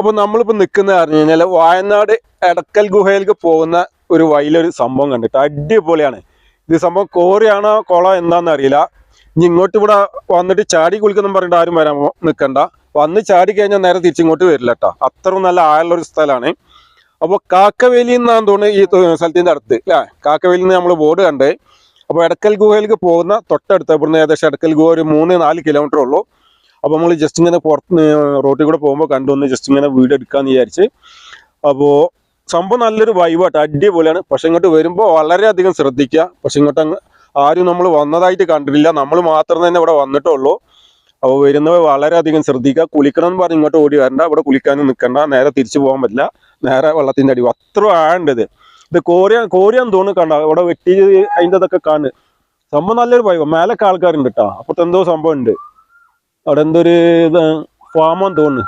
അപ്പൊ നമ്മളിപ്പോ നിക്കുന്ന പറഞ്ഞു കഴിഞ്ഞാൽ വയനാട് എടക്കൽ ഗുഹയിലേക്ക് പോകുന്ന ഒരു വഴിയിലൊരു സംഭവം കണ്ടിട്ട് അടിപൊളിയാണ്. ഇത് സംഭവം കോറിയാണോ കുളം എന്താണെന്ന് അറിയില്ല. ഇനി ഇങ്ങോട്ട് ഇവിടെ വന്നിട്ട് ചാടി കുളിക്കണം പറഞ്ഞിട്ട് ആരും വരാൻ നിൽക്കണ്ട. വന്ന് ചാടി കഴിഞ്ഞാൽ നേരെ തിരിച്ചിങ്ങോട്ട് വരില്ല കേട്ടോ. അത്ര നല്ല ആഴമുള്ളൊരു സ്ഥലമാണ്. അപ്പോൾ കാക്കവേലി എന്നാന്ന് തോന്നുന്നു ഈ സ്ഥലത്തിന്റെ അടുത്ത് അല്ലേ. കാക്കവേലിയിൽ നിന്ന് നമ്മൾ ബോർഡ് കണ്ടേ. അപ്പോൾ എടക്കൽ ഗുഹയിലേക്ക് പോകുന്ന തൊട്ടടുത്ത് ഇവിടുന്ന് ഏകദേശം എടക്കൽ ഗുഹ ഒരു 3-4 കിലോമീറ്റർ ഉള്ളൂ. അപ്പോൾ നമ്മൾ ജസ്റ്റ് ഇങ്ങനെ പുറത്ത് റോട്ടിൽ കൂടെ പോകുമ്പോൾ കണ്ടുവന്ന് ജസ്റ്റ് ഇങ്ങനെ വീഡിയോ എടുക്കാമെന്ന് വിചാരിച്ച്. അപ്പോൾ സംഭവം നല്ലൊരു വൈബാട്ടോ, അടിപൊളിയാണ്. പക്ഷെ ഇങ്ങോട്ട് വരുമ്പോൾ വളരെയധികം ശ്രദ്ധിക്കുക. പക്ഷെ ഇങ്ങോട്ട് ആരും നമ്മൾ വന്നതായിട്ട് കണ്ടിട്ടില്ല, നമ്മൾ മാത്രം തന്നെ ഇവിടെ വന്നിട്ടുള്ളൂ. അപ്പോൾ വരുന്നവർ വളരെയധികം ശ്രദ്ധിക്കുക. കുളിക്കണം എന്ന് പറഞ്ഞ് ഇങ്ങോട്ട് ഓടി വരണ്ട, ഇവിടെ കുളിക്കാനും നിൽക്കണ്ട, നേരെ തിരിച്ചു പോകാൻ പറ്റില്ല, നേരെ വെള്ളത്തിൻ്റെ അടി. അത്ര ആഴേണ്ടത്. ഇത് കോരിയാന്ന് തോന്നുന്നു. കണ്ട ഇവിടെ വെട്ടി അതിൻ്റെ ഇതൊക്കെ കാണുക. സംഭവം നല്ലൊരു വൈബ്. മേലൊക്കെ ആൾക്കാരുണ്ട് കേട്ടോ. അപ്പുറത്ത് എന്തോ സംഭവം ഉണ്ട്. അവിടെ എന്തോ ഒരു ഫാമാന്ന് തോന്നുന്നു.